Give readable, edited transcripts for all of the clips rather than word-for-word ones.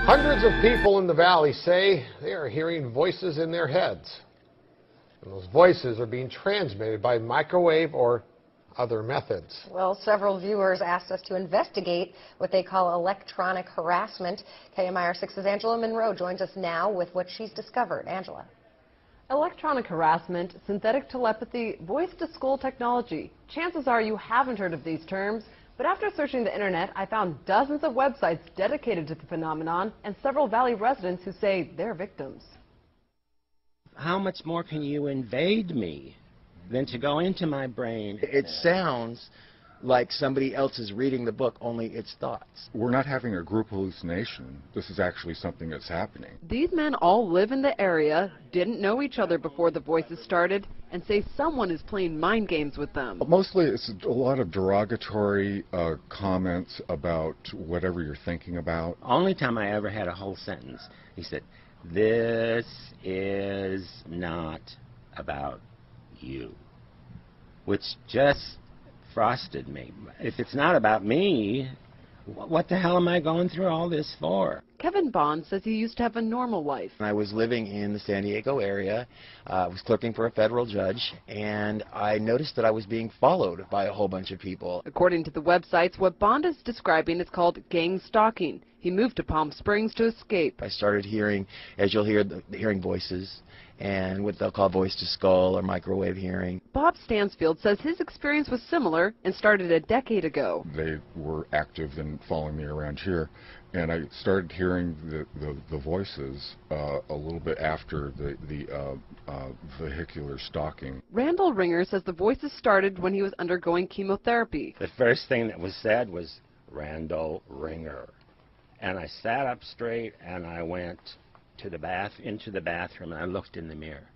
Hundreds of people in the valley say they are hearing voices in their heads. And those voices are being transmitted by microwave or other methods. Well, several viewers asked us to investigate what they call electronic harassment. KMIR 6's Angela Monroe joins us now with what she's discovered. Angela. Electronic harassment, synthetic telepathy, voice-to-skull technology. Chances are you haven't heard of these terms. But after searching the internet, I found dozens of websites dedicated to the phenomenon and several Valley residents who say they're victims. How much more can you invade me than to go into my brain? It sounds like somebody else is reading the book, only it's thoughts. We're not having a group hallucination. This is actually something that's happening. These men all live in the area, didn't know each other before the voices started, and say someone is playing mind games with them. Mostly it's a lot of derogatory comments about whatever you're thinking about. Only time I ever had a whole sentence, he said, "This is not about you," which just frosted me. If it's not about me, what the hell am I going through all this for? Kevin Bond says he used to have a normal life. I was living in the San Diego area, I was clerking for a federal judge, and I noticed that I was being followed by a whole bunch of people. According to the websites, what Bond is describing is called gang stalking. He moved to Palm Springs to escape. I started hearing, as you'll hear, hearing voices, and what they'll call voice-to-skull or microwave hearing. Bob Stansfield says his experience was similar and started a decade ago. They were active in following me around here, and I started hearing the voices a little bit after the vehicular stalking. Randall Ringer says the voices started when he was undergoing chemotherapy. The first thing that was said was, "Randall Ringer." And I sat up straight and I went to into the bathroom, and I looked in the mirror,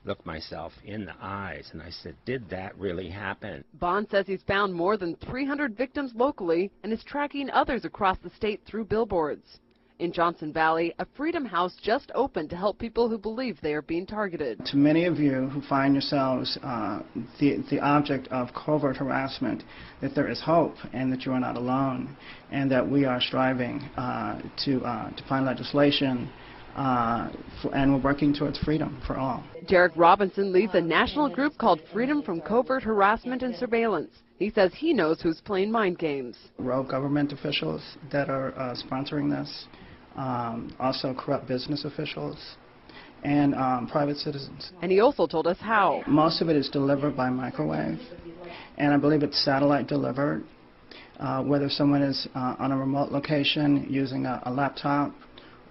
looked myself in the eyes, and I said, did that really happen? Bond says he's found more than 300 victims locally and is tracking others across the state through billboards. In Johnson Valley, a Freedom House just opened to help people who believe they are being targeted. To many of you who find yourselves the object of covert harassment, that there is hope and that you are not alone, and that we are striving to find legislation and we're working towards freedom for all. Derek Robinson leads a national group called Freedom from Covert Harassment and Surveillance. He says he knows who's playing mind games. Rogue government officials that are sponsoring this, also corrupt business officials, and private citizens. And he also told us how. Most of it is delivered by microwave, and I believe it's satellite delivered, whether someone is on a remote location using a laptop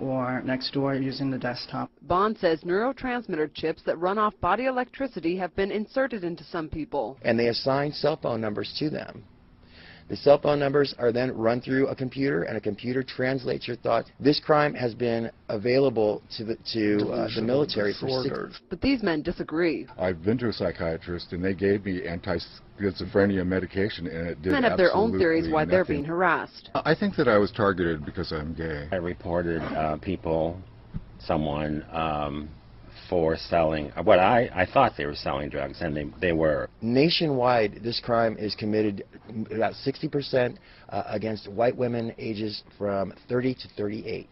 or next door using the desktop. Bond says neurotransmitter chips that run off body electricity have been inserted into some people. And they assign cell phone numbers to them. The cell phone numbers are then run through a computer, and a computer translates your thoughts. This crime has been available to the military for 6 years. But these men disagree. I've been to a psychiatrist, and they gave me anti-schizophrenia medication, and it did Men have their own theories why they're being harassed. I think that I was targeted because I'm gay. I reported someone for selling what I thought they were selling drugs, and they were. Nationwide, this crime is committed about 60% against white women ages from 30 to 38.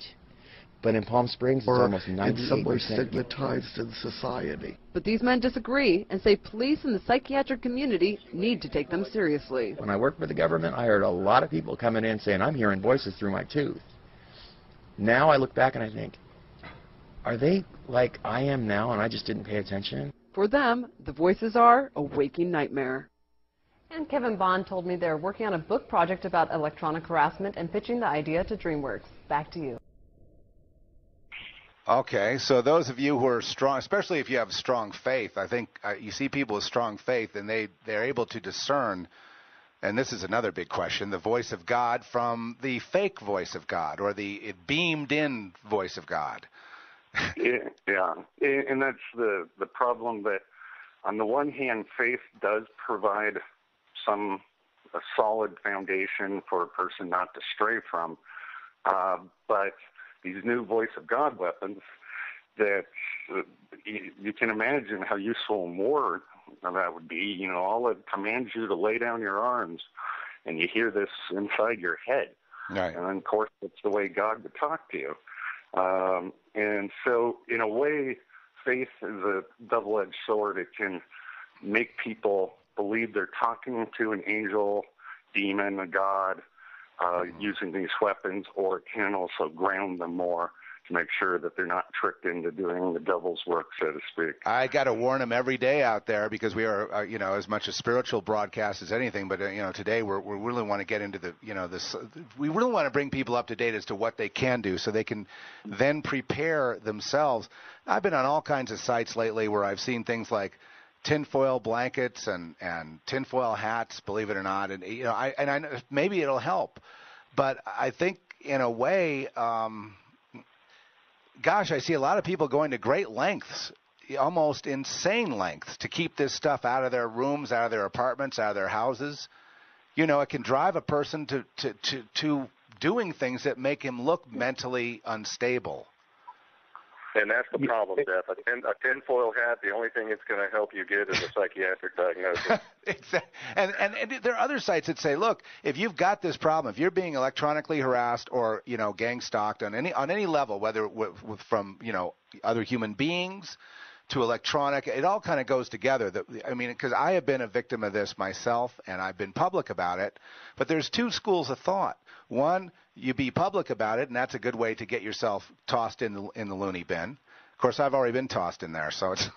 But in Palm Springs, it's almost 98%. In some way stigmatized in society. But these men disagree and say police and the psychiatric community need to take them seriously. When I worked for the government, I heard a lot of people coming in saying, I'm hearing voices through my tooth. Now I look back and I think, are they like I am now and I just didn't pay attention? For them, the voices are a waking nightmare. And Kevin Bond told me they're working on a book project about electronic harassment and pitching the idea to DreamWorks. Back to you. Okay, so those of you who are strong, especially if you have strong faith, I think you see people with strong faith and they're able to discern, and this is another big question, the voice of God from the fake voice of God or the beamed-in voice of God. Yeah, and that's the problem, that on the one hand, faith does provide a solid foundation for a person not to stray from, but these new voice of God weapons that you can imagine how useful in war that would be. You know, all it commands you to lay down your arms, and you hear this inside your head. Right. And of course, it's the way God would talk to you. And so, in a way, faith is a double-edged sword. It can make people believe they're talking to an angel, demon, a god, using these weapons, or it can also ground them more to make sure that they're not tricked into doing the devil's work, so to speak. I got to warn them every day out there, because we are, as much a spiritual broadcast as anything. But today we really want to get into the, this. We really want to bring people up to date as to what they can do, so they can then prepare themselves. I've been on all kinds of sites lately where I've seen things like tinfoil blankets and tinfoil hats, believe it or not, and I know maybe it'll help, but I think in a way, gosh, I see a lot of people going to great lengths, almost insane lengths, to keep this stuff out of their rooms, out of their apartments, out of their houses. It can drive a person to doing things that make him look mentally unstable. And that's the problem, Jeff. A tinfoil hat, the only thing it's going to help you get is a psychiatric diagnosis. Exactly. And there are other sites that say, look, if you've got this problem, if you're being electronically harassed or, gang stalked on any level, whether from, other human beings to electronic, it all kind of goes together. Because I have been a victim of this myself, and I've been public about it. But there's two schools of thought. One, you be public about it, and that's a good way to get yourself tossed in the loony bin. Of course, I've already been tossed in there, so it's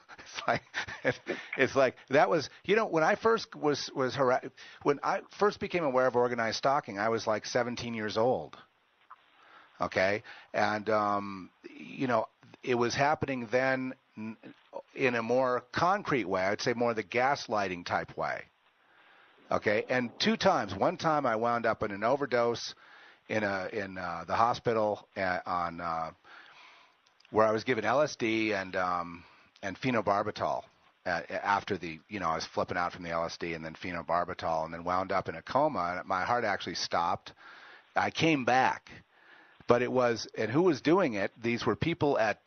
like that was, when I first when I first became aware of organized stalking, I was like 17 years old. Okay, and it was happening then in a more concrete way. I'd say more the gaslighting type way. Okay, and two times. One time I wound up in an overdose in the hospital where I was given LSD and phenobarbital after I was flipping out from the LSD, and then phenobarbital, and then wound up in a coma. And my heart actually stopped. I came back, but and who was doing it? These were people at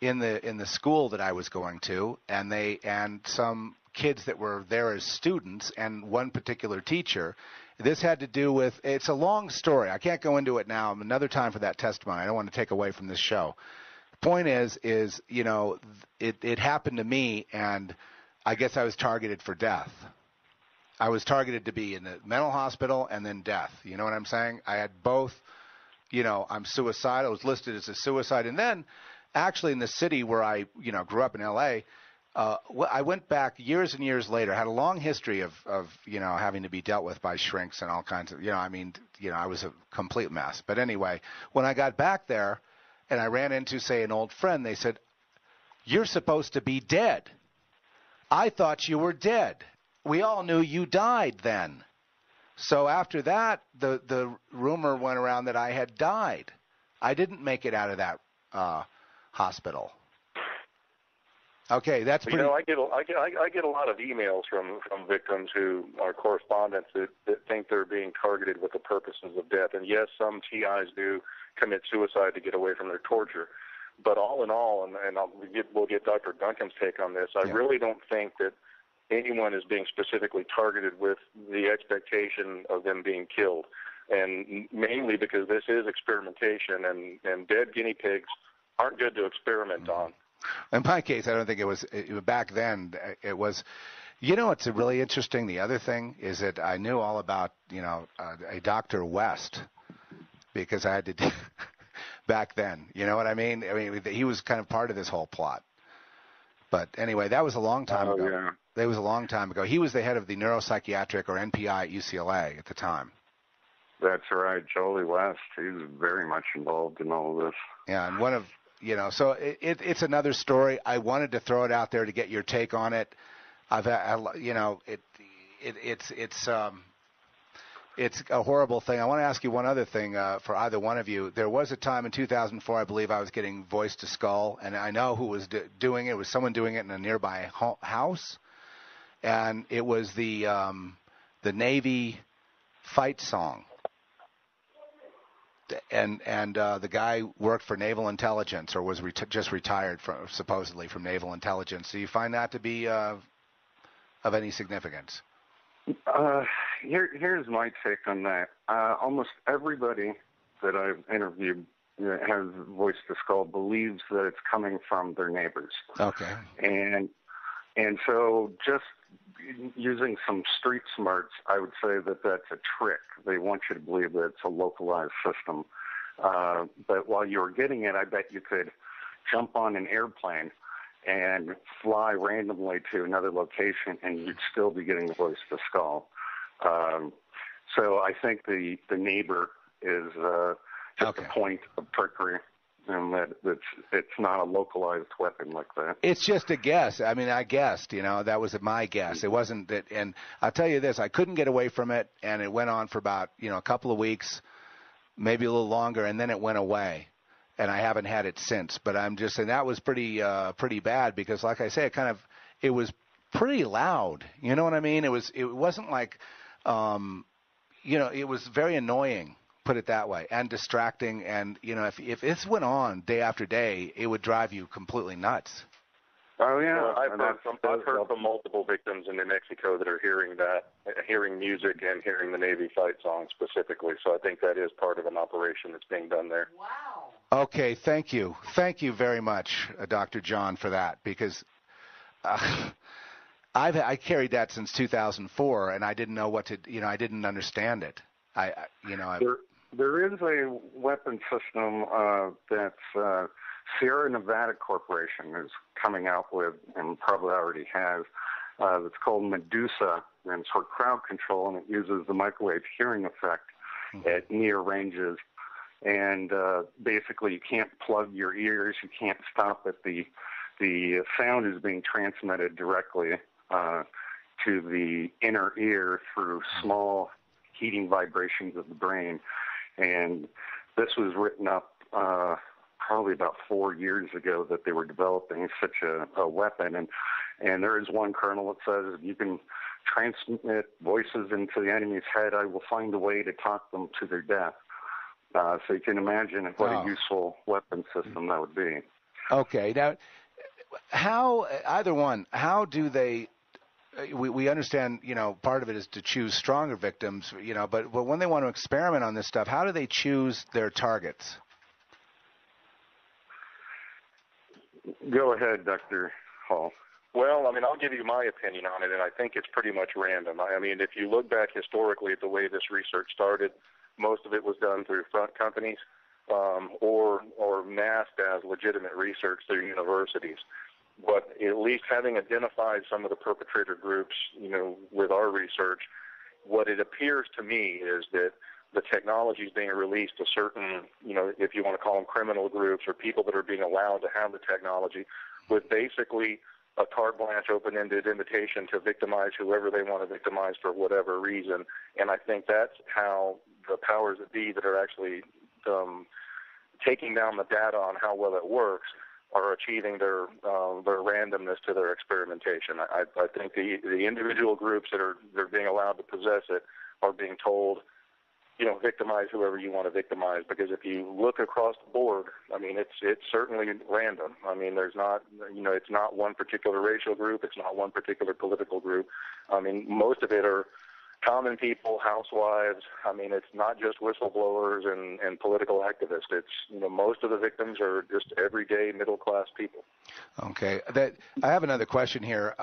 in the school that I was going to, and some kids that were there as students, and one particular teacher. This had to do with, it's a long story. I can't go into it now. Another time for that testimony. I don't want to take away from this show. The point is it happened to me, and I guess I was targeted for death. I was targeted to be in the mental hospital and then death. You know what I'm saying? I had both. I'm suicidal. I was listed as a suicide. And then actually in the city where I, grew up in L.A., I went back years and years later. I had a long history of having to be dealt with by shrinks and all kinds of, I was a complete mess. But anyway, when I got back there and I ran into, say, an old friend, they said, "You're supposed to be dead. I thought you were dead. We all knew you died then." So after that, the rumor went around that I had died. I didn't make it out of that hospital. Okay, that's pretty. I get a lot of emails from victims who are correspondents that think they're being targeted with the purposes of death. And yes, some TIs do commit suicide to get away from their torture. But all in all, and we'll get Dr. Duncan's take on this, I really don't think that anyone is being specifically targeted with the expectation of them being killed. And mainly because this is experimentation, and dead guinea pigs aren't good to experiment on. In my case, I don't think it was back then. It was, it's really interesting. The other thing is that I knew all about, a Dr. West, because I had to do back then. You know what I mean? He was kind of part of this whole plot. But anyway, that was a long time ago. Yeah. That was a long time ago. He was the head of the neuropsychiatric, or NPI, at UCLA at the time. That's right, Jolie West. He's very much involved in all of this. Yeah, and one of you know, so it's another story. I wanted to throw it out there to get your take on it. You know, it's a horrible thing. I want to ask you one other thing for either one of you. There was a time in 2004, I believe, I was getting voice to skull, and I know who was doing it. It was someone doing it in a nearby house, and it was the Navy fight song. And the guy worked for Naval Intelligence, or was just retired supposedly from Naval Intelligence. Do you find that to be of any significance? Here's my take on that. Almost everybody that I've interviewed that has voice to skull believes that it's coming from their neighbors. Okay. And so just using some street smarts, I would say that that's a trick. They want you to believe that it's a localized system. But while you were getting it, I bet you could jump on an airplane and fly randomly to another location, and you'd still be getting the voice to skull. So I think the neighbor is just a point of trickery, and that it's not a localized weapon like that. It's just a guess. I mean, I guessed, you know, that was my guess. It wasn't that, and I'll tell you this, I couldn't get away from it, and it went on for about, you know, a couple of weeks, maybe a little longer, and then it went away. And I haven't had it since, but I'm just saying that was pretty bad because, like I say, it was pretty loud. You know what I mean? It wasn't like, you know, it was very annoying, put it that way, and distracting. And you know, if this went on day after day, it would drive you completely nuts. Oh yeah, well, I've heard from multiple victims in New Mexico that are hearing music and hearing the Navy fight song specifically. So I think that is part of an operation that's being done there. Wow. Okay, thank you very much, Dr. John, for that, because I carried that since 2004, and I didn't know what to, you know, I didn't understand it. There is a weapon system that's Sierra Nevada Corporation is coming out with, and probably already has. It's called Medusa, and it's for crowd control, and it uses the microwave hearing effect at near ranges. And basically, you can't plug your ears. You can't stop it. The sound is being transmitted directly to the inner ear through small heating vibrations of the brain. And this was written up probably about 4 years ago that they were developing such a weapon. And there is one colonel that says, if you can transmit voices into the enemy's head, I will find a way to talk them to their death. So you can imagine what a useful weapon system that would be. Okay. Now, how do they, we understand, you know, part of it is to choose stronger victims, you know, but when they want to experiment on this stuff, how do they choose their targets? Go ahead, Dr. Hall. Well, I mean, I'll give you my opinion on it, and I think it's pretty much random. I mean, if you look back historically at the way this research started, most of it was done through front companies or masked as legitimate research through universities. But at least having identified some of the perpetrator groups, you know, with our research, what it appears to me is that the technology is being released to certain, you know, if you want to call them criminal groups or people that are being allowed to have the technology, with basically a carte blanche, open-ended invitation to victimize whoever they want to victimize for whatever reason. And I think that's how the powers that be that are actually taking down the data on how well it works are achieving their randomness to their experimentation. I think the individual groups that are being allowed to possess it are being told, you know, victimize whoever you want to victimize, because if you look across the board, I mean, it's certainly random. I mean, there's not, you know, it's not one particular racial group, it's not one particular political group. I mean, most of it are common people, housewives. I mean, it's not just whistleblowers and political activists. It's, you know, most of the victims are just everyday middle-class people. Okay. I have another question here.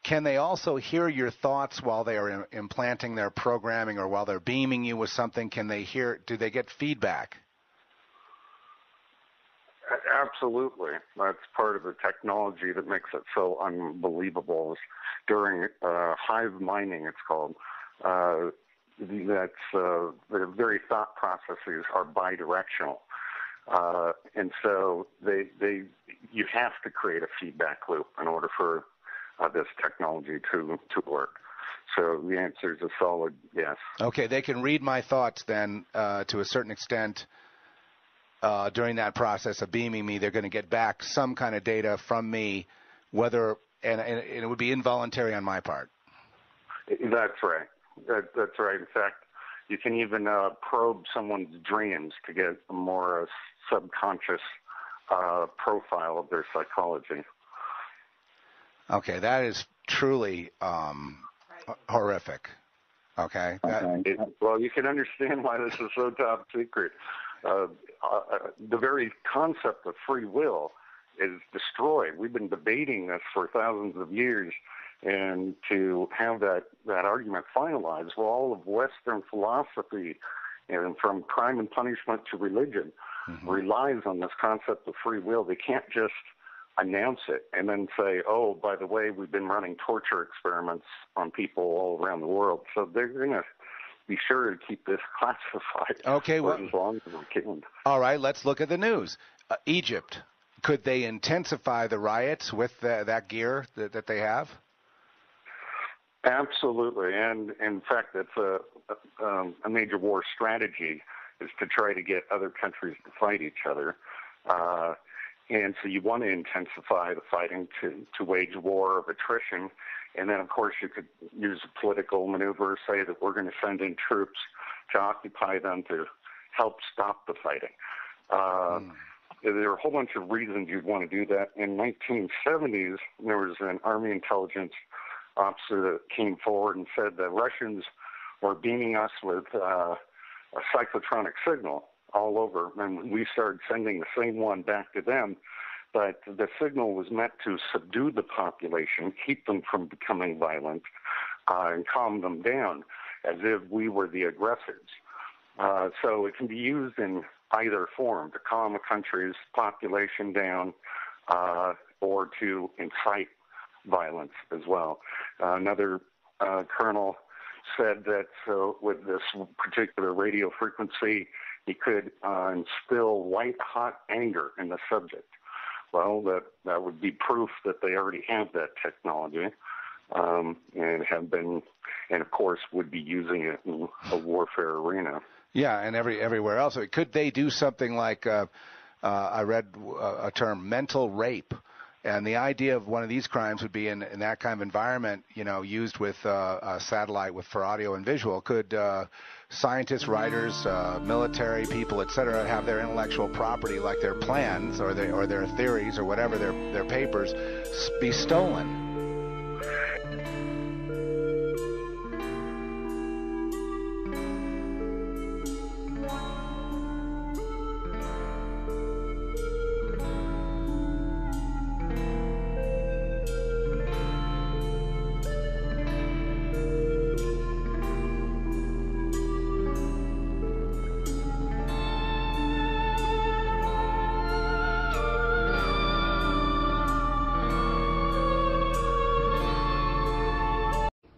Can they also hear your thoughts while they are implanting their programming or while they're beaming you with something? Do they get feedback? Absolutely. That's part of the technology that makes it so unbelievable. During hive mining, it's called. The very thought processes are bidirectional. And so you have to create a feedback loop in order for this technology to work. So the answer is a solid yes. Okay, they can read my thoughts then to a certain extent during that process of beaming me. They're going to get back some kind of data from me, whether and it would be involuntary on my part. That's right. That's right. In fact, you can even probe someone's dreams to get a more subconscious profile of their psychology. Okay, that is truly horrific. Okay. Well, you can understand why this is so top secret. The very concept of free will is destroyed. We've been debating this for thousands of years, and to have that argument finalized, well, all of Western philosophy, and from crime and punishment to religion, relies on this concept of free will. They can't just announce it and then say, oh, by the way, we've been running torture experiments on people all around the world. So they're going to be sure to keep this classified for as long as we can. All right, let's look at the news. Egypt, could they intensify the riots with that gear that they have? Absolutely, and in fact, that's a major war strategy, is to try to get other countries to fight each other. And so you want to intensify the fighting to wage a war of attrition. And then, of course, you could use a political maneuver, say that we're going to send in troops to occupy them to help stop the fighting. There are a whole bunch of reasons you'd want to do that. In 1970s, there was an Army intelligence officer that came forward and said the Russians were beaming us with a psychotronic signal all over, and we started sending the same one back to them. But the signal was meant to subdue the population, keep them from becoming violent, and calm them down, as if we were the aggressors. So it can be used in either form, to calm a country's population down, or to incite violence as well. Another colonel said that with this particular radio frequency, he could instill white-hot anger in the subject. Well, that would be proof that they already have that technology, and have been, and of course would be using it in a warfare arena. Yeah, and everywhere else. Could they do something like, I read a term, mental rape? And the idea of one of these crimes would be in that kind of environment, used with a satellite for audio and visual. Could scientists, writers, military people, et cetera, have their intellectual property, like their plans or their theories or whatever, their papers, be stolen?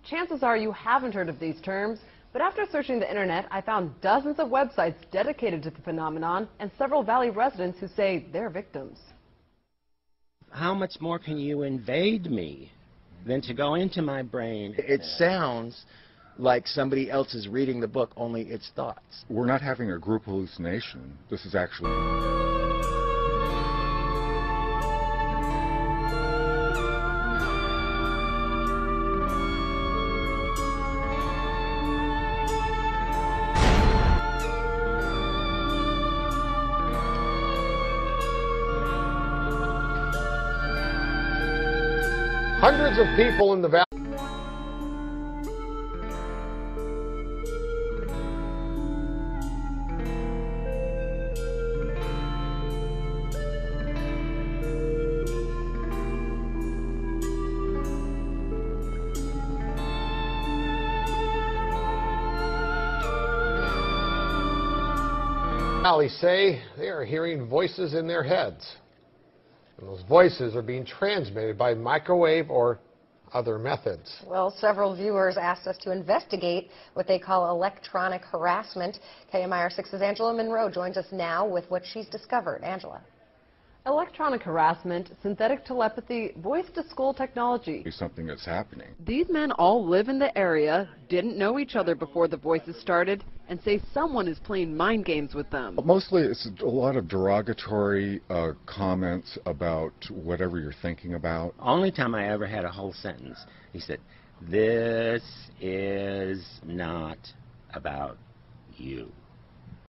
Chances are you haven't heard of these terms, but after searching the internet, I found dozens of websites dedicated to the phenomenon and several Valley residents who say they're victims. How much more can you invade me than to go into my brain? It sounds like somebody else is reading the book, only it's thoughts. We're not having a group hallucination. This is actually... Hundreds of people in the valley. Say they are hearing voices in their heads. And those voices are being transmitted by microwave or other methods. Well, several viewers asked us to investigate what they call electronic harassment. KMIR 6's Angela Monroe joins us now with what she's discovered. Angela. Electronic harassment, synthetic telepathy, voice-to-school technology. It's something that's happening. These men all live in the area, didn't know each other before the voices started, and say someone is playing mind games with them. Mostly it's a lot of derogatory comments about whatever you're thinking about. Only time I ever had a whole sentence, he said, "This is not about you."